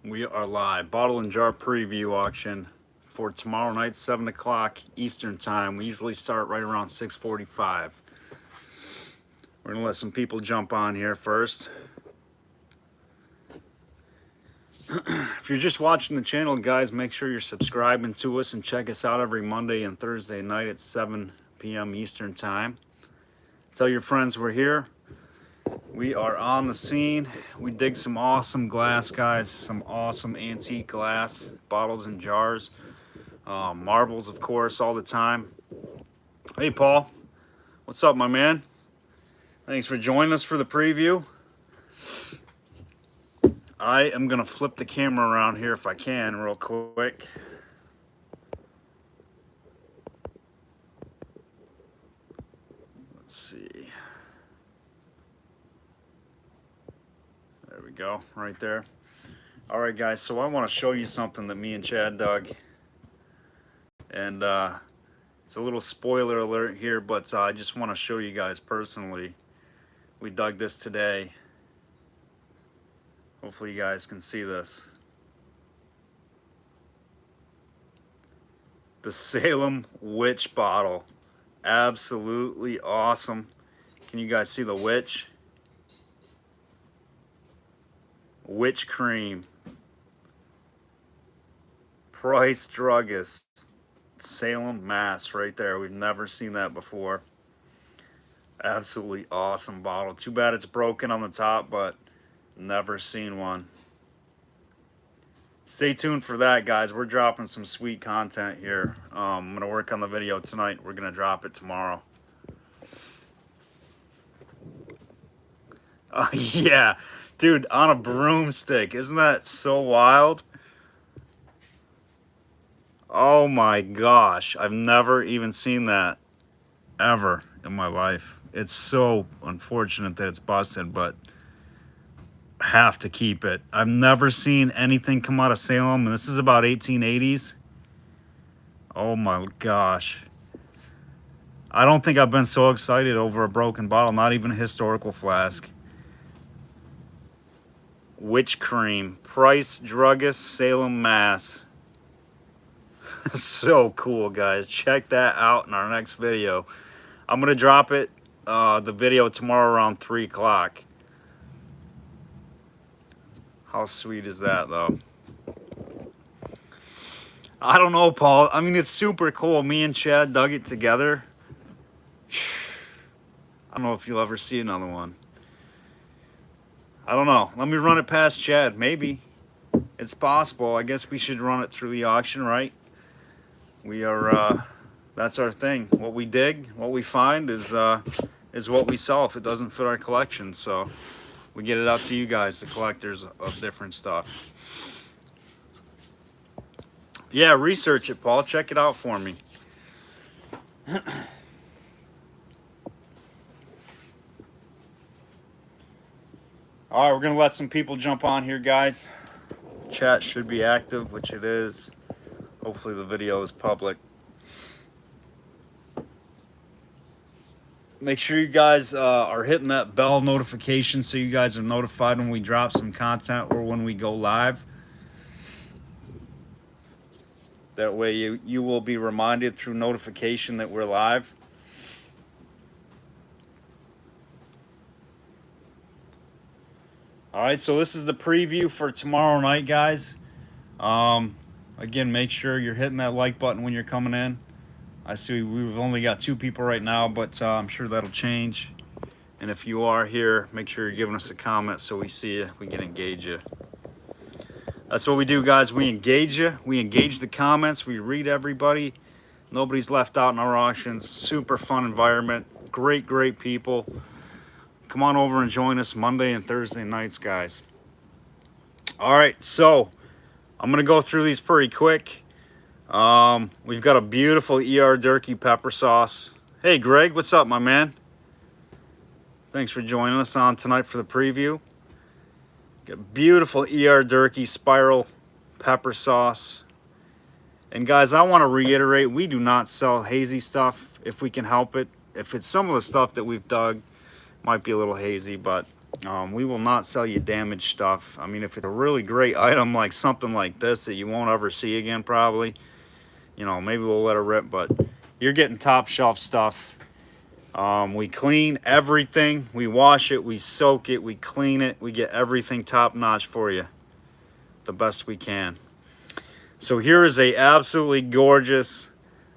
We are live. Bottle and jar preview auction for tomorrow night, 7 o'clock Eastern time. We usually start right around 6:45. We're gonna let some people jump on here first. If you're just watching the channel, guys, make sure you're subscribing to us and check us out every Monday and Thursday night at 7 p.m. Eastern time. Tell your friends we're here. We are on the scene. We dig some awesome glass, guys. Some awesome antique glass, bottles and jars. Marbles, of course, all the time. Hey, Paul. What's up, my man? Thanks for joining us for the preview. I am going to flip the camera around here if I can real quick. Let's see. There we go, right there. All right, guys, so I want to show you something that me and Chad dug. And it's a little spoiler alert here, but I just want to show you guys personally. We dug this today. Hopefully you guys can see this. The Salem Witch bottle. Absolutely awesome. Can you guys see the witch? Witch cream. Price Druggist. Salem, Mass, right there. We've never seen that before. Absolutely awesome bottle. Too bad it's broken on the top, but never seen one. Stay tuned for that, guys. We're dropping some sweet content here. I'm going to work on the video tonight. We're going to drop it tomorrow. Yeah, dude, on a broomstick. Isn't that so wild? Oh my gosh. I've never even seen that ever in my life. It's so unfortunate that it's busted, but have to keep it. I've never seen anything come out of Salem, and this is about 1880s. Oh my gosh. I don't think I've been so excited over a broken bottle, not even a historical flask. Witch cream, Price Druggist, Salem, Mass. So cool, guys. Check that out in our next video. I'm gonna drop it, the video tomorrow around 3 o'clock. How sweet is that, though? I don't know, Paul. I mean, it's super cool. Me and Chad dug it together. I don't know if you'll ever see another one. I don't know. Let me run it past Chad. Maybe. It's possible. I guess we should run it through the auction, right? We are, that's our thing. What we dig, what we find is what we sell if it doesn't fit our collection. So we get it out to you guys, the collectors of different stuff. Yeah, research it, Paul. Check it out for me. All right, we're going to let some people jump on here, guys. Chat should be active, which it is. Hopefully the video is public. Make sure you guys are hitting that bell notification so you guys are notified when we drop some content or when we go live. That way you will be reminded through notification that we're live. All right, so this is the preview for tomorrow night, guys. Again, make sure you're hitting that like button when you're coming in. I see we've only got 2 people right now, but I'm sure that'll change. And if you are here, make sure you're giving us a comment so we see you, we can engage you. That's what we do, guys. We engage you. We engage the comments. We read everybody. Nobody's left out in our auctions. Super fun environment. Great, great people. Come on over and join us Monday and Thursday nights, guys. All right, so I'm going to go through these pretty quick. We've got a beautiful E.R. Durkee pepper sauce. Hey, Greg, what's up, my man? Thanks for joining us on tonight for the preview. Got beautiful E.R. Durkee spiral pepper sauce. And guys, I want to reiterate, we do not sell hazy stuff if we can help it. If it's some of the stuff that we've dug, might be a little hazy, but We will not sell you damaged stuff. I mean, if it's a really great item like something like this that you won't ever see again probably, you know, maybe we'll let it rip, but you're getting top shelf stuff. We clean everything. We wash it, we soak it, we clean it. We get everything top notch for you the best we can. So here is a absolutely gorgeous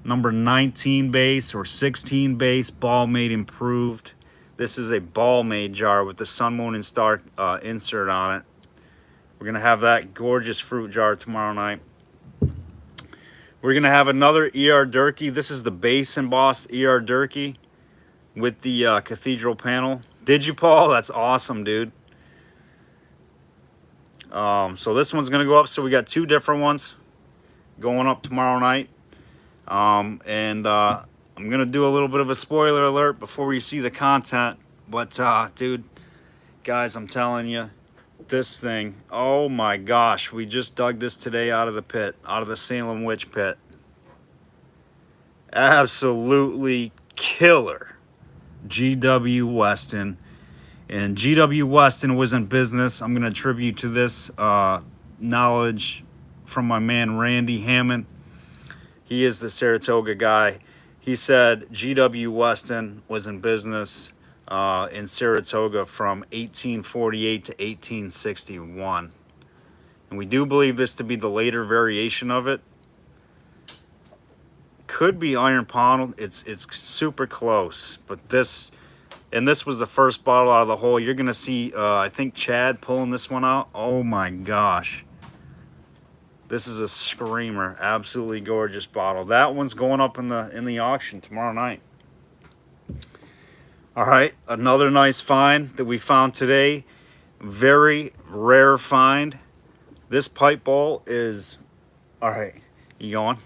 number 19 base or 16 base ball made improved. This is a ball made jar with the sun, moon, and star insert on it. We're gonna have that gorgeous fruit jar tomorrow night. We're gonna have another ER Durkee. This is the base embossed ER Durkee with the cathedral panel. Did you, Paul? That's awesome, dude. So this one's gonna go up. So we got two different ones going up tomorrow night. I'm gonna do a little bit of a spoiler alert before you see the content. But dude, guys, I'm telling you, this thing, oh my gosh, we just dug this today out of the pit, out of the Salem Witch pit. Absolutely killer. GW Weston. And GW Weston was in business. I'm gonna attribute to this knowledge from my man Randy Hammond. He is the Saratoga guy. He said GW Weston was in business in Saratoga from 1848 to 1861. And we do believe this to be the later variation of it. Could be iron pond. It's super close. But this, and this was the first bottle out of the hole. You're going to see, I think, Chad pulling this one out. Oh my gosh. This is a screamer. Absolutely gorgeous bottle. That one's going up in the auction tomorrow night. All right, another nice find that we found today. Very rare find. This pipe bowl is, all right, you going?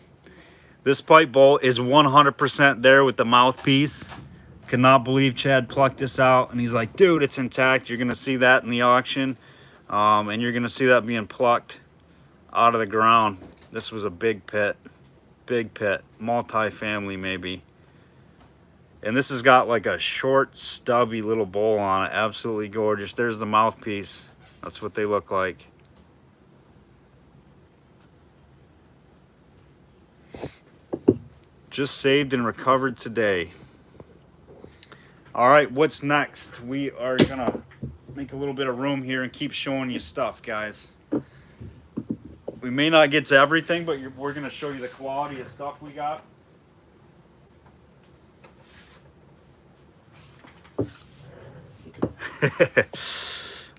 This pipe bowl is 100% there with the mouthpiece. Cannot believe Chad plucked this out, and he's like, dude, it's intact. You're gonna see that in the auction, and you're gonna see that being plucked out of the ground. This was a big pit, multi-family maybe. And this has got like a short, stubby little bowl on it. Absolutely gorgeous. There's the mouthpiece. That's what they look like. Just saved and recovered today. All right, what's next? We are gonna make a little bit of room here and keep showing you stuff, guys. We may not get to everything, but we're gonna show you the quality of stuff we got.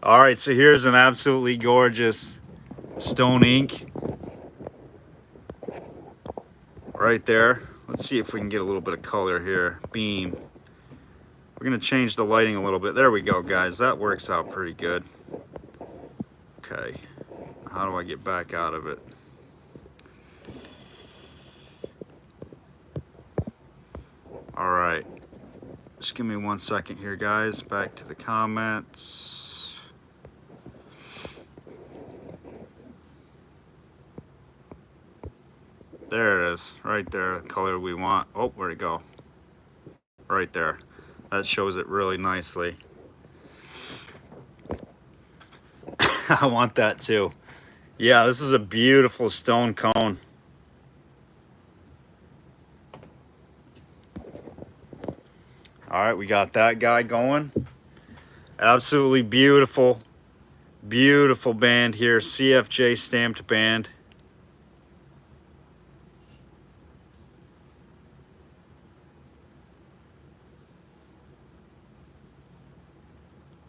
All right, so here's an absolutely gorgeous stone ink right there. Let's see if we can get a little bit of color here. Beam. We're gonna change the lighting a little bit. There we go, guys. That works out pretty good. Okay, how do I get back out of it? All right. Just give me 1 second here, guys. Back to the comments. There it is, right there, the color we want. Oh, where'd it go? Right there. That shows it really nicely. I want that too. Yeah, this is a beautiful stone cone. All right, we got that guy going. Absolutely beautiful, beautiful band here. CFJ stamped band.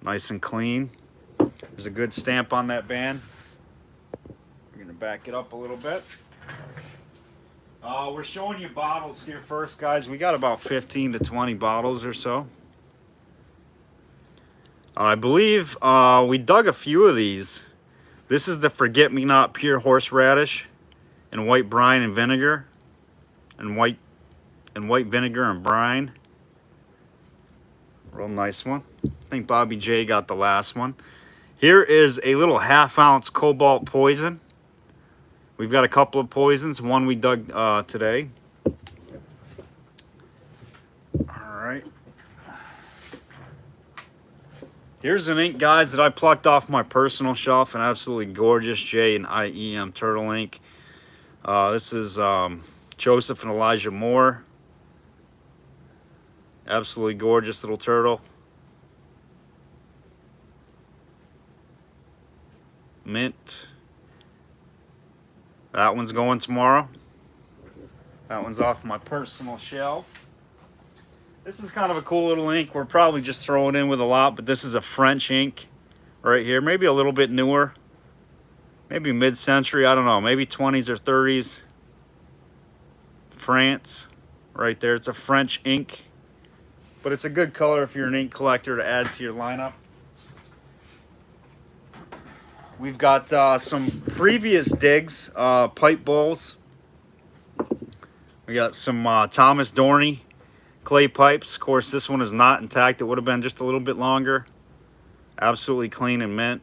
Nice and clean. There's a good stamp on that band. We're gonna back it up a little bit. We're showing you bottles here first, guys. We got about 15 to 20 bottles or so. I believe we dug a few of these. This is the Forget-Me-Not Pure Horseradish and white brine and vinegar, and white vinegar and brine. Real nice one. I think Bobby J got the last one. Here is a little 1/2 ounce cobalt poison. We've got a couple of poisons. One we dug today. All right. Here's an ink, guys, that I plucked off my personal shelf. An absolutely gorgeous J&IEM turtle ink. This is Joseph and Elijah Moore. Absolutely gorgeous little turtle. Mint. That one's going tomorrow. That one's off my personal shelf. This is kind of a cool little ink. We're probably just throwing in with a lot, but this is a French ink right here. Maybe a little bit newer. Maybe mid-century, I don't know. Maybe 20s or 30s. France, right there. It's a French ink. But it's a good color if you're an ink collector to add to your lineup. We've got some previous digs, pipe bowls. We got some Thomas Dorney clay pipes. Of course, this one is not intact. It would have been just a little bit longer. Absolutely clean and mint.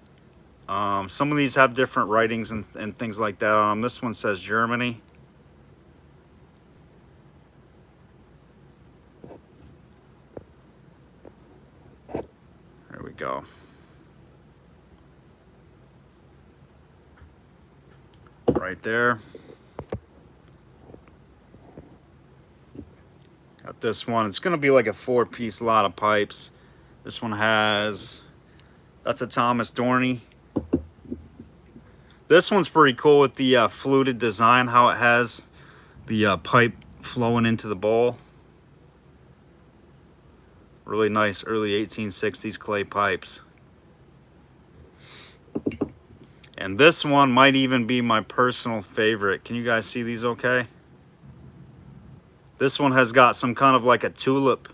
Some of these have different writings and things like that. This one says Germany. There we go. Right there. Got this one. It's going to be like a 4-piece lot of pipes. This one has, that's a Thomas Dorney. This one's pretty cool with the fluted design, how it has the pipe flowing into the bowl. Really nice early 1860s clay pipes. And this one might even be my personal favorite. Can you guys see these okay? This one has got some kind of like a tulip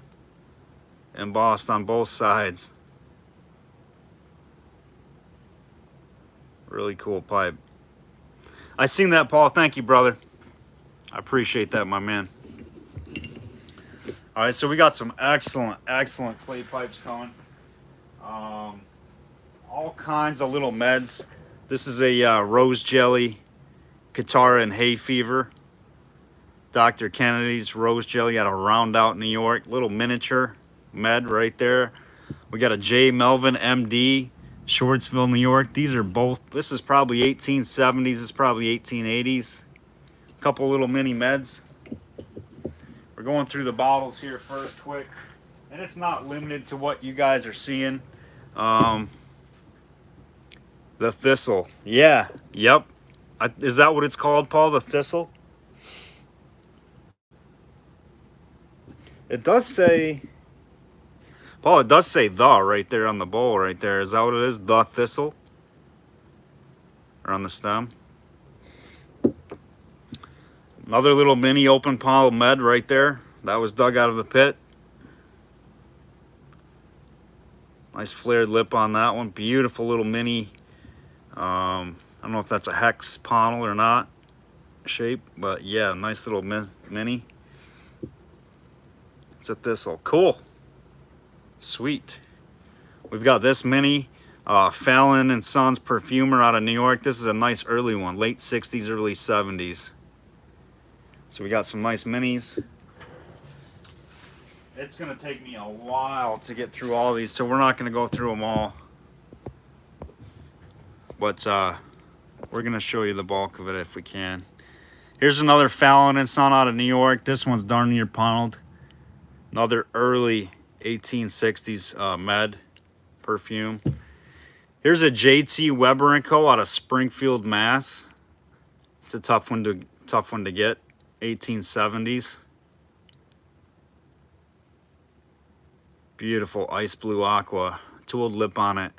embossed on both sides. Really cool pipe. I seen that, Paul. Thank you, brother. I appreciate that, my man. All right, so we got some excellent clay pipes coming. All kinds of little meds. This is a rose jelly, Katara and hay fever. Dr. Kennedy's rose jelly out of Roundout, New York. Little miniature med right there. We got a J. Melvin, MD, Shortsville, New York. These are both, this is probably 1870s, this is probably 1880s. A couple little mini meds. We're going through the bottles here first quick. And it's not limited to what you guys are seeing. The thistle. Yeah, yep. Is that what it's called, Paul, the thistle? It does say, Paul, it does say the right there on the bowl right there. Is that what it is? The thistle? Or on the stem? Another little mini open pile med right there. That was dug out of the pit. Nice flared lip on that one. Beautiful little mini, I don't know if that's a hex panel or not shape, but yeah, nice little mini. It's a thistle. Cool. Sweet. We've got this mini Fallon and Sons perfumer out of New York. This is a nice early one, late 60s, early 70s. So we got some nice minis. It's going to take me a while to get through all these, so we're not going to go through them all. But we're going to show you the bulk of it if we can. Here's another Fallon and Son out of New York. This one's darn near paneled. Another early 1860s med perfume. Here's a JT Weber & Co. out of Springfield, Mass. It's a tough one to get. 1870s. Beautiful ice blue aqua. Tooled lip on it.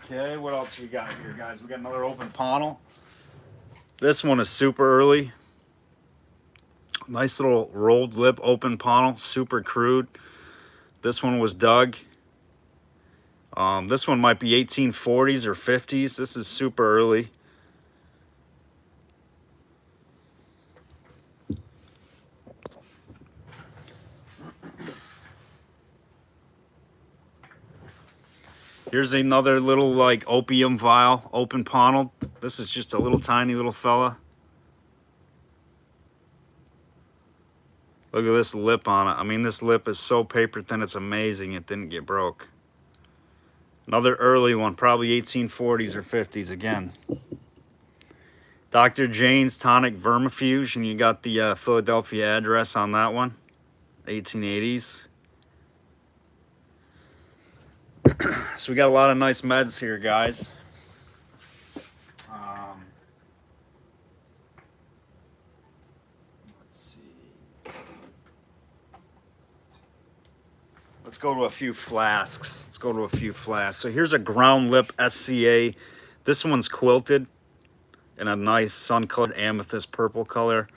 Okay, what else we got here, guys? We got another open panel. This one is super early. Nice little rolled lip open panel, super crude. This one was dug. This one might be 1840s or 50s. This is super early. Here's another little like opium vial, open paneled. This is just a little tiny little fella. Look at this lip on it. I mean, this lip is so paper thin, it's amazing it didn't get broke. Another early one, probably 1840s or 50s again. Dr. Jane's Tonic Vermifuge, and you got the Philadelphia address on that one, 1880s. So we got a lot of nice meds here, guys. Let's see. Let's go to a few flasks. So here's a ground lip SCA. This one's quilted in a nice sun-colored amethyst purple color.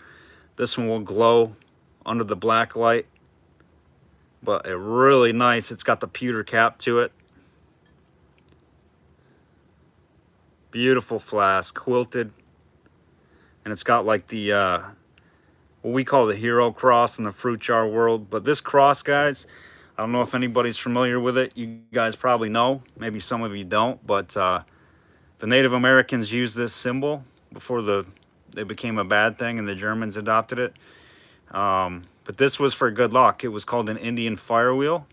This one will glow under the black light, but it really nice. It's got the pewter cap to it. Beautiful flask, quilted, and it's got like the what we call the hero cross in the fruit jar world. But this cross, guys, I don't know if anybody's familiar with it. You guys probably know, maybe some of you don't, but the Native Americans used this symbol before they became a bad thing and the Germans adopted it. But this was for good luck. It was called an Indian fire wheel.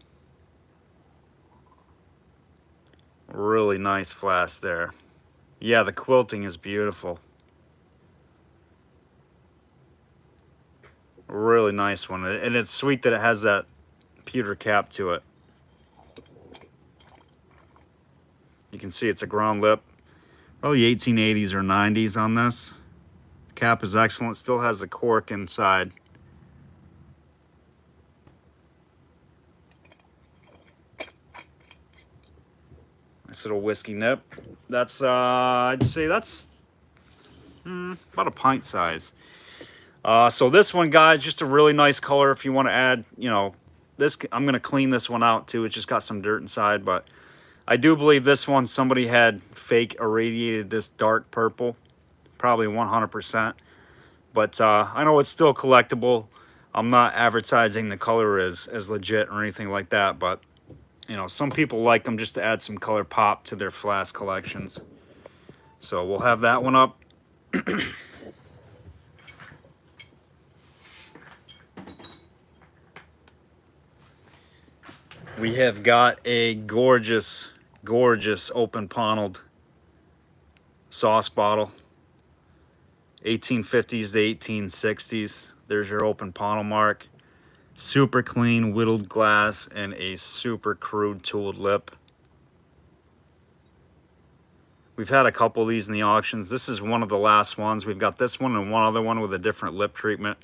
Really nice flask there. Yeah, the quilting is beautiful. Really nice one. And it's sweet that it has that pewter cap to it. You can see it's a ground lip. Probably 1880s or 90s on this. Cap is excellent. Still has the cork inside. Nice little whiskey nip. That's, I'd say that's about a pint size. So this one, guys, just a really nice color. If you want to add, you know, this, I'm going to clean this one out too. It's just got some dirt inside, but I do believe this one, somebody had fake irradiated this dark purple, probably 100%. But I know it's still collectible. I'm not advertising the color as legit or anything like that, but you know, some people like them just to add some color pop to their flask collections. So we'll have that one up. We have got a gorgeous, gorgeous open paneled sauce bottle. 1850s to 1860s. There's your open panel mark. Super clean whittled glass and a super crude tooled lip. We've had a couple of these in the auctions. This is one of the last ones. We've got this one and one other one with a different lip treatment.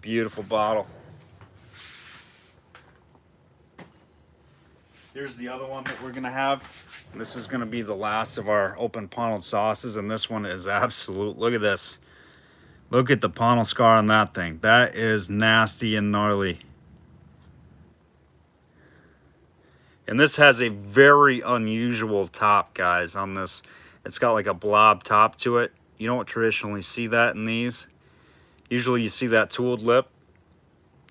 Beautiful bottle. Here's the other one that we're gonna have. This is gonna be the last of our open paneled sauces, and this one is absolute. Look at this. Look at the panel scar on that thing. That is nasty and gnarly. And this has a very unusual top, guys, on this. It's got like a blob top to it. You don't traditionally see that in these. Usually you see that tooled lip.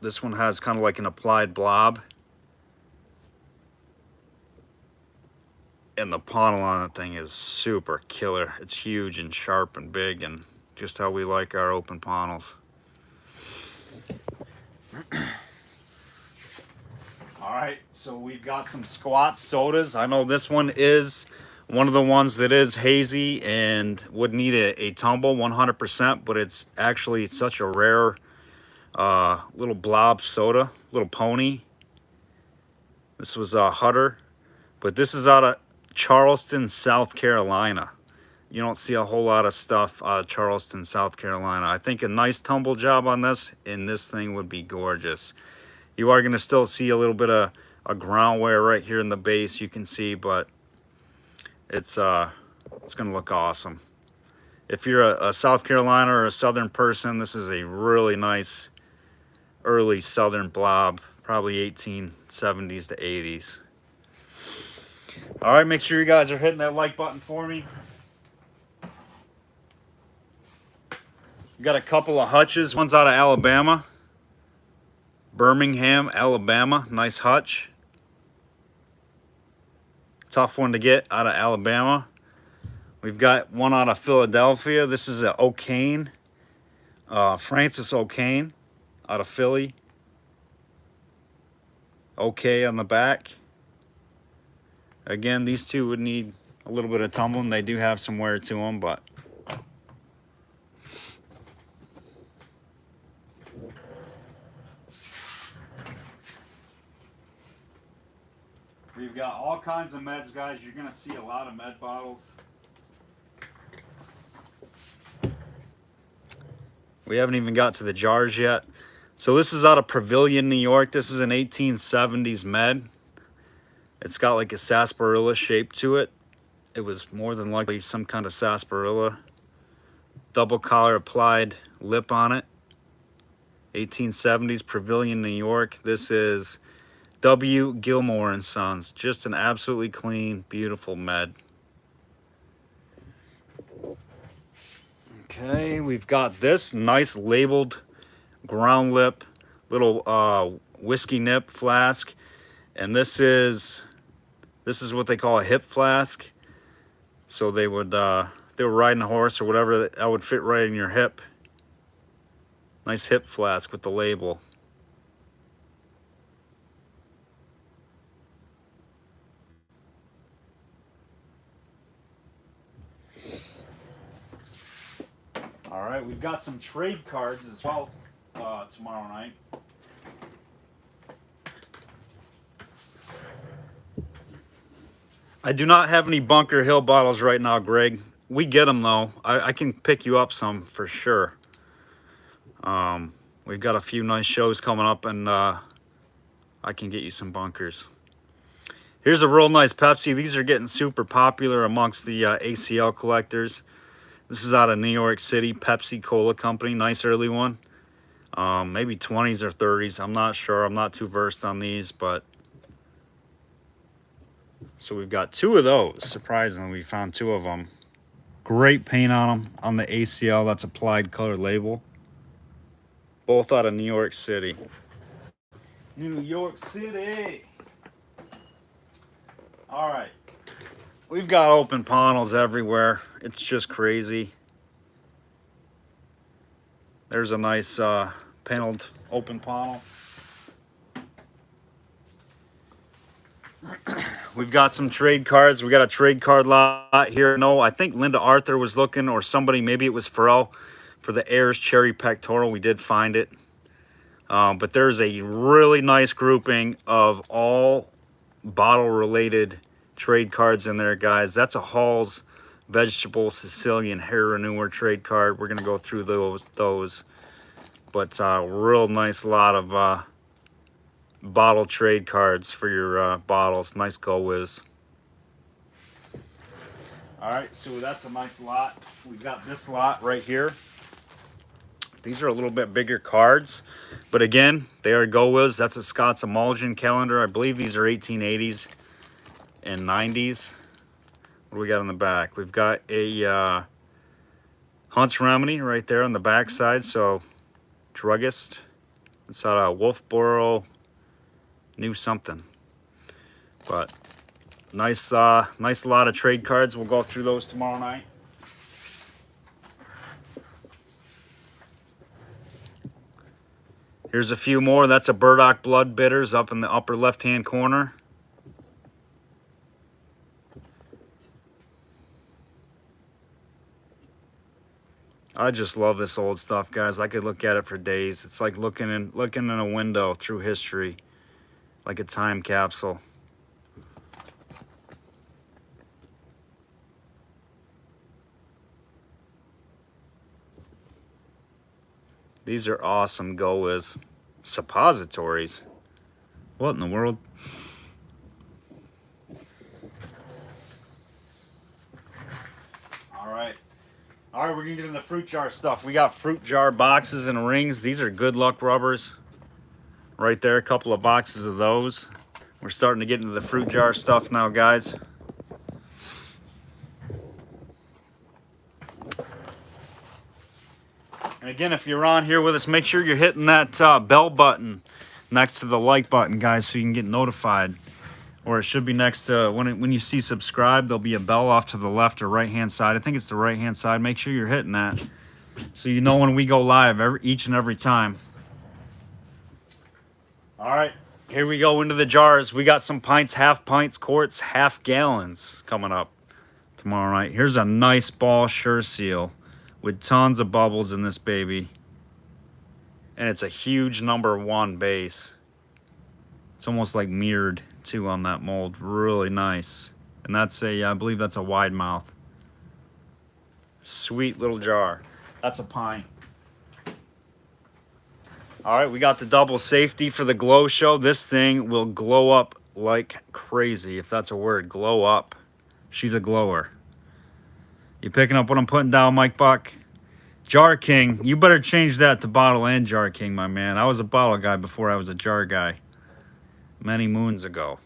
This one has kind of like an applied blob. And the panel on the thing is super killer. It's huge and sharp and big, and just how we like our open panels. All right, so we've got some squat sodas. I know this one is one of the ones that is hazy and would need a tumble 100%, but it's actually such a rare little blob soda, little pony. This was a Hutter, but this is out of Charleston, South Carolina. You don't see a whole lot of stuff out of Charleston, South Carolina. I think a nice tumble job on this, and this thing would be gorgeous. You are going to still see a little bit of a ground wear right here in the base, you can see, but it's going to look awesome. If you're a South Carolina or a Southern person, this is a really nice early Southern blob, probably 1870s to 80s. All right, make sure you guys are hitting that like button for me. We got a couple of hutches. One's out of Alabama. Birmingham, Alabama. Nice hutch. Tough one to get out of Alabama. We've got one out of Philadelphia. This is an O'Kane. Francis O'Kane out of Philly. Okay on the back. Again, these two would need a little bit of tumbling. They do have some wear to them, but we've got all kinds of meds, guys. You're going to see a lot of med bottles. We haven't even got to the jars yet. So this is out of Pavilion, New York. This is an 1870s med. It's got like a sarsaparilla shape to it. It was more than likely some kind of sarsaparilla. Double collar applied lip on it. 1870s Pavilion, New York. This is W. Gilmore and Sons. Just an absolutely clean, beautiful med. Okay, we've got this nice labeled ground lip little whiskey nip flask, and this is what they call a hip flask. So they were riding a horse or whatever, that would fit right in your hip. Nice hip flask with the label. All right, we've got some trade cards as well tomorrow night. I do not have any Bunker Hill bottles right now, Greg. We get them though. I can pick you up some for sure. We've got a few nice shows coming up, and I can get you some bunkers. Here's a real nice Pepsi. These are getting super popular amongst the ACL collectors. This is out of New York City, Pepsi Cola Company. Nice early one. Maybe 20s or 30s. I'm not sure. I'm not too versed on these, but... So we've got two of those. Surprisingly, we found two of them. Great paint on them on the ACL. That's applied color label. Both out of New York City. New York City. All right. We've got open panels everywhere. It's just crazy. There's a nice paneled open panel. We've got some trade cards. We got a trade card lot here. No, I think Linda Arthur was looking, or somebody, maybe it was Pharrell, for the Ayers Cherry Pectoral. We did find it. But there's a really nice grouping of all bottle-related trade cards in there, guys. That's a Hall's Vegetable Sicilian Hair Renewer trade card. We're going to go through those. But real nice lot of bottle trade cards for your bottles. Nice Go Whiz. All right, so that's a nice lot. We've got this lot right here. These are a little bit bigger cards, but again, they are Go Whiz. That's a Scott's Emulsion calendar. I believe these are 1880s and 90s. What do we got on the back? We've got a Hunt's Remedy right there on the back side. So, druggist. It's out of Wolfboro, New something. But nice lot of trade cards. We'll go through those tomorrow night. Here's a few more. That's a Burdock Blood Bitters up in the upper left-hand corner. I just love this old stuff, guys. I could look at it for days. It's like looking in a window through history, like a time capsule. These are awesome Go Whiz suppositories. What in the world? All right, we're gonna get into the fruit jar stuff. We got fruit jar boxes and rings. These are good luck rubbers. Right there, a couple of boxes of those. We're starting to get into the fruit jar stuff now, guys. And again, if you're on here with us, make sure you're hitting that bell button next to the like button, guys, so you can get notified. Or it should be next to, when you see subscribe, there'll be a bell off to the left or right-hand side. I think it's the right-hand side. Make sure you're hitting that. so you know when we go live each and every time. All right, here we go into the jars. We got some pints, half pints, quarts, half gallons coming up tomorrow night. Here's a nice ball sure seal with tons of bubbles in this baby. And it's a huge #1 base. It's almost like mirrored too on that mold. Really nice. And that's I believe that's a wide mouth. Sweet little jar. That's a pint. All right, we got the double safety for the glow show. This thing will glow up like crazy, if that's a word. Glow up. She's a glower. You picking up what I'm putting down, Mike Buck? Jar King. You better change that to bottle and Jar King, my man. I was a bottle guy before I was a jar guy. Many moons ago.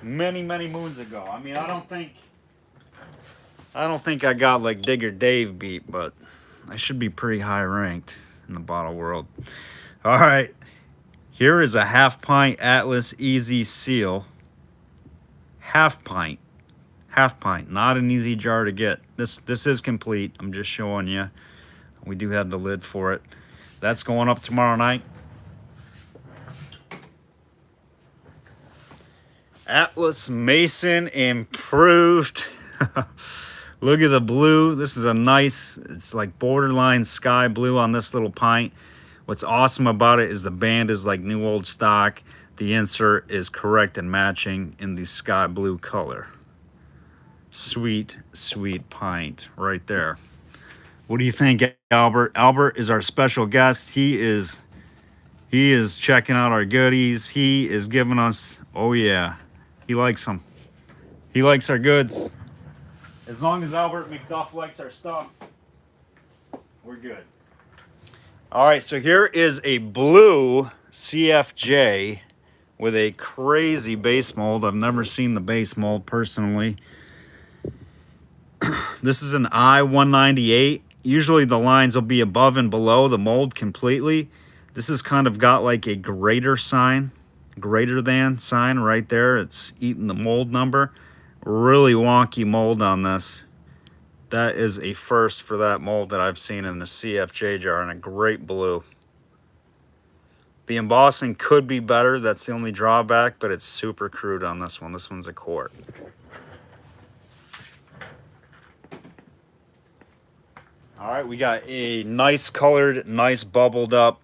Many moons ago. I mean, I don't think I got like Digger Dave beat, but I should be pretty high ranked in the bottle world. All right, here is a half pint Atlas Easy Seal. Half pint, not an easy jar to get. This is complete. I'm just showing you. We do have the lid for it. That's going up tomorrow night. Atlas Mason Improved. Look at the blue. This is a nice, it's like borderline sky blue on this little pint. What's awesome about it is the band is like new old stock. The insert is correct and matching in the sky blue color. Sweet, sweet pint right there. What do you think, Albert? Albert is our special guest. He is checking out our goodies. He is giving us, oh yeah, he likes them. He likes our goods. As long as Albert McDuff likes our stuff, we're good. All right, so here is a blue CFJ with a crazy base mold. I've never seen the base mold personally. This is an I-198. Usually the lines will be above and below the mold completely. This has kind of got like a greater than sign right there. It's eating the mold number. Really wonky mold on this. That is a first for that mold that I've seen in the CFJ jar, and a great blue. The embossing could be better. That's the only drawback, but it's super crude on this one. This one's a quart. All right, we got a nice colored, nice bubbled up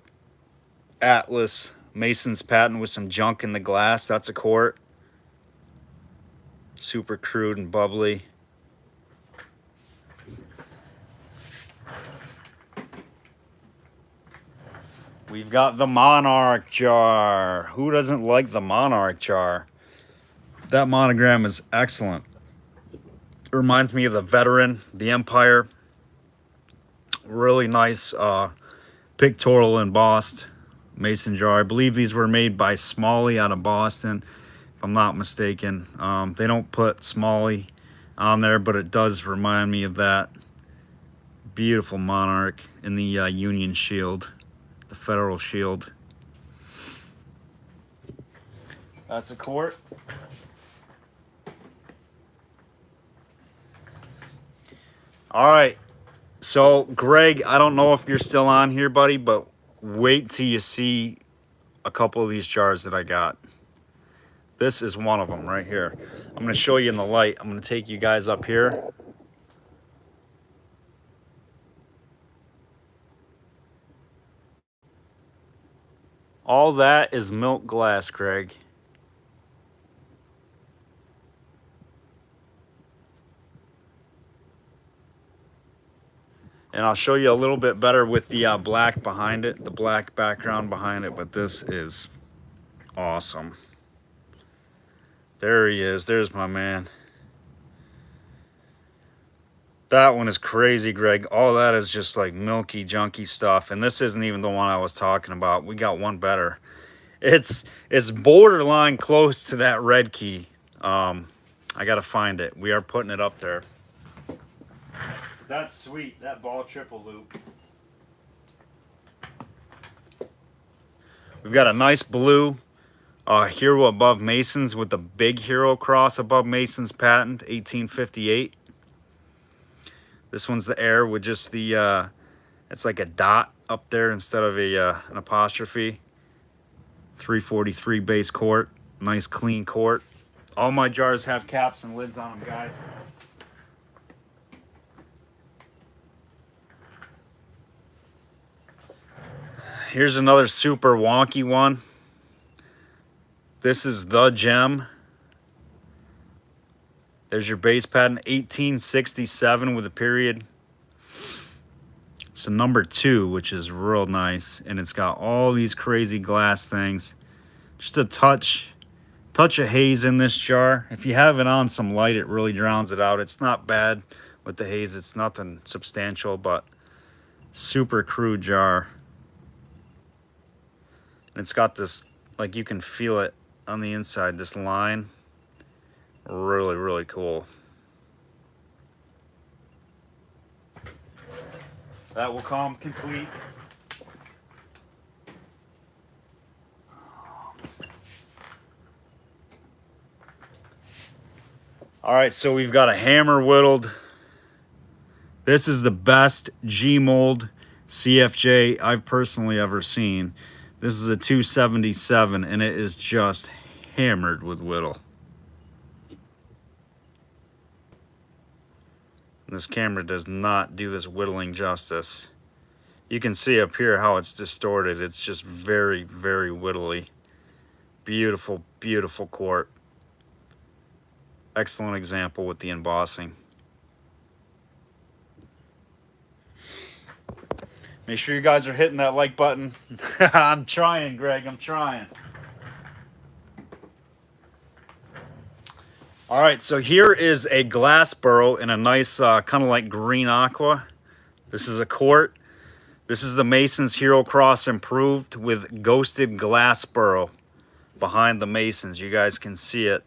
Atlas Mason's patent with some junk in the glass. That's a quart. Super crude and bubbly. We've got the Monarch Jar. Who doesn't like the Monarch Jar? That monogram is excellent. It reminds me of the Veteran, the Empire. Really nice pictorial embossed mason jar. I believe these were made by Smalley out of Boston, if I'm not mistaken. They don't put Smalley on there, but it does remind me of that. Beautiful monarch in the Union shield, the Federal shield. That's a quart. All right. So, Greg, I don't know if you're still on here, buddy, but wait till you see a couple of these jars that I got. This is one of them right here. I'm going to show you in the light. I'm going to take you guys up here. All that is milk glass, Greg. And I'll show you a little bit better with the black behind it, the black background behind it, but this is awesome. There he is. There's my man. That one is crazy, Greg. All that is just like milky, junky stuff. And this isn't even the one I was talking about. We got one better. It's borderline close to that red key. I got to find it. We are putting it up there. That's sweet, that ball triple loop. We've got a nice blue hero above Mason's with the big hero cross above Mason's patent, 1858. This one's the air with just the, it's like a dot up there instead of an apostrophe. 343 base quart. Nice clean quart. All my jars have caps and lids on them, guys. Here's another super wonky one. This is the gem. There's your base pattern, 1867 with a period. It's a number 2, which is real nice, and it's got all these crazy glass things. Just a touch of haze in this jar. If you have it on some light, it really drowns it out. It's not bad with the haze. It's nothing substantial, but super crude jar. And it's got this, like, you can feel it on the inside, this line. Really, really cool. That will come complete. All right, so we've got a hammer whittled. This is the best G-mold CFJ I've personally ever seen. This is a 277, and it is just hammered with whittle. This camera does not do this whittling justice. You can see up here how it's distorted. It's just very, very whittly. Beautiful, beautiful quart. Excellent example with the embossing. Make sure you guys are hitting that like button. I'm trying, Greg, I'm trying. All right, so here is a glass burrow in a nice kind of like green aqua. This is a quart. This is the Mason's Hero Cross improved with ghosted glass burrow behind the Masons. You guys can see it.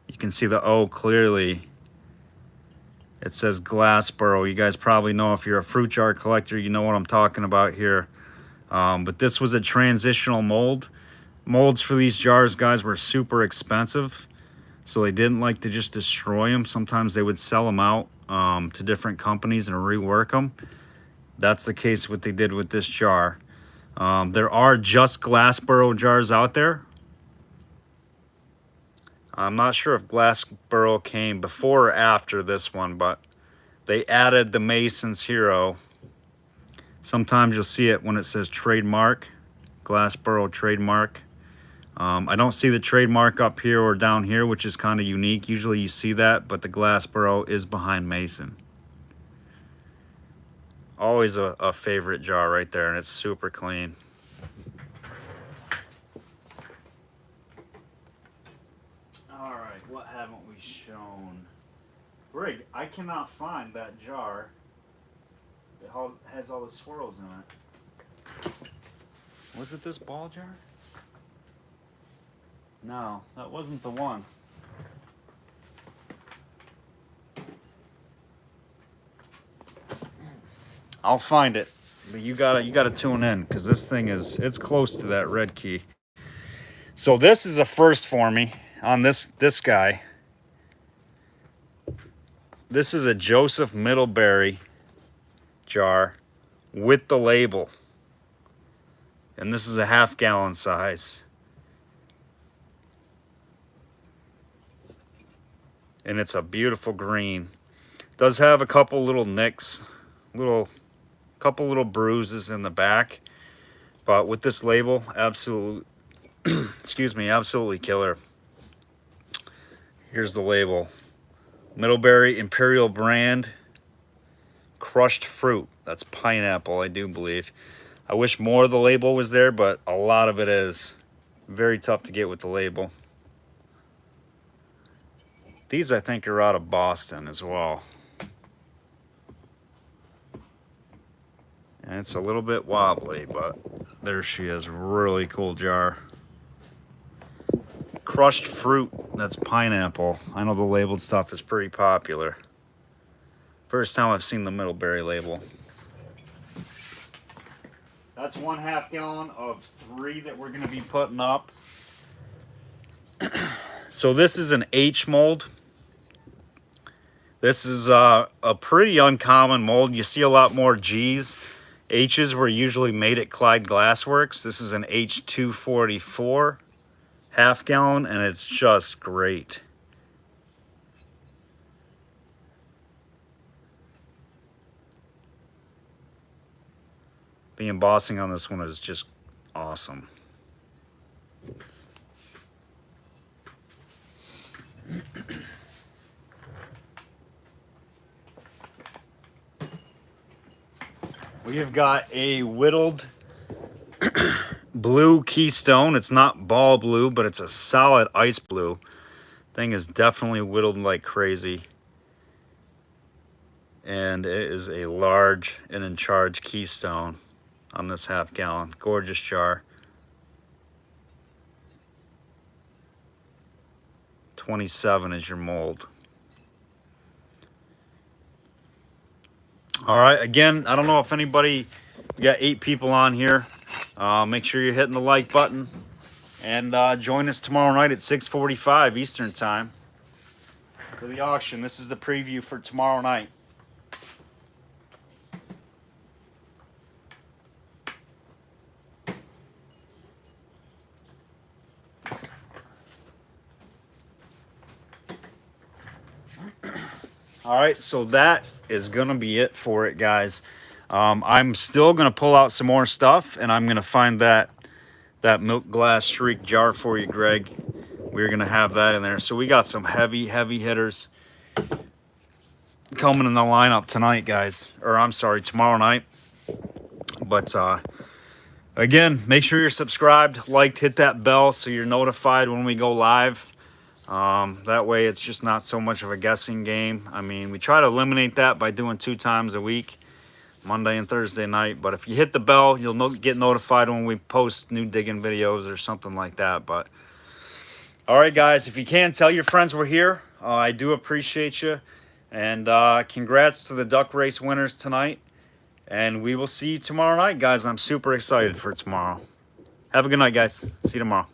You can see the O clearly. It says glass burrow. You guys probably know, if you're a fruit jar collector, you know what I'm talking about here. But this was a transitional mold. Molds for these jars, guys, were super expensive. So they didn't like to just destroy them. Sometimes they would sell them out to different companies and rework them. That's the case what they did with this jar. There are just glass burrow jars out there. I'm not sure if glass burrow came before or after this one, but they added the Mason's Hero. Sometimes you'll see it when it says trademark, glass burrow trademark. I don't see the trademark up here or down here, which is kind of unique. Usually you see that, but the glass burrow is behind Mason. Always a favorite jar right there, and it's super clean. All right, what haven't we shown? Brig, I cannot find that jar that has all the swirls in it. Was it this ball jar? No, that wasn't the one. I'll find it, but you gotta tune in, because this thing it's close to that red key. So this is a first for me on this guy. This is a Joseph Middlebury jar with the label, and this is a 1/2 gallon size. And it's a beautiful green. It does have a couple little nicks, couple little bruises in the back, but with this label, absolutely, excuse me, absolutely killer. Here's the label: Middlebury Imperial Brand, crushed fruit. That's pineapple, I do believe. I wish more of the label was there, but a lot of it is. Very tough to get with the label. These, I think, are out of Boston as well. And it's a little bit wobbly, but there she is. Really cool jar. Crushed fruit, that's pineapple. I know the labeled stuff is pretty popular. First time I've seen the Middlebury label. That's 1/2 gallon of 3 that we're gonna be putting up. So this is an H mold. This is a pretty uncommon mold. You see a lot more G's. H's were usually made at Clyde Glassworks. This is an H244 half gallon, and it's just great. The embossing on this one is just awesome. We have got a whittled blue keystone. It's not ball blue, but it's a solid ice blue. Thing is definitely whittled like crazy. And it is a large and in charge keystone on this half gallon. Gorgeous jar. 27 is your mold. All right, again, I don't know if anybody, we got 8 people on here. Make sure you're hitting the like button. And join us tomorrow night at 6:45 Eastern Time for the auction. This is the preview for tomorrow night. All right, so that is going to be it for it, guys. I'm still going to pull out some more stuff, and I'm going to find that milk glass shriek jar for you, Greg. We're going to have that in there. So we got some heavy hitters coming in the lineup tonight, guys. Or I'm sorry, tomorrow night. But again, make sure you're subscribed, liked, hit that bell so you're notified when we go live. That way it's just not so much of a guessing game. I mean, we try to eliminate that by doing 2 times a week, Monday and Thursday night. But if you hit the bell, you'll get notified when we post new digging videos or something like that. But all right, guys, if you can, tell your friends we're here. I do appreciate you. And congrats to the duck race winners tonight. And we will see you tomorrow night, guys. I'm super excited for tomorrow. Have a good night, guys. See you tomorrow.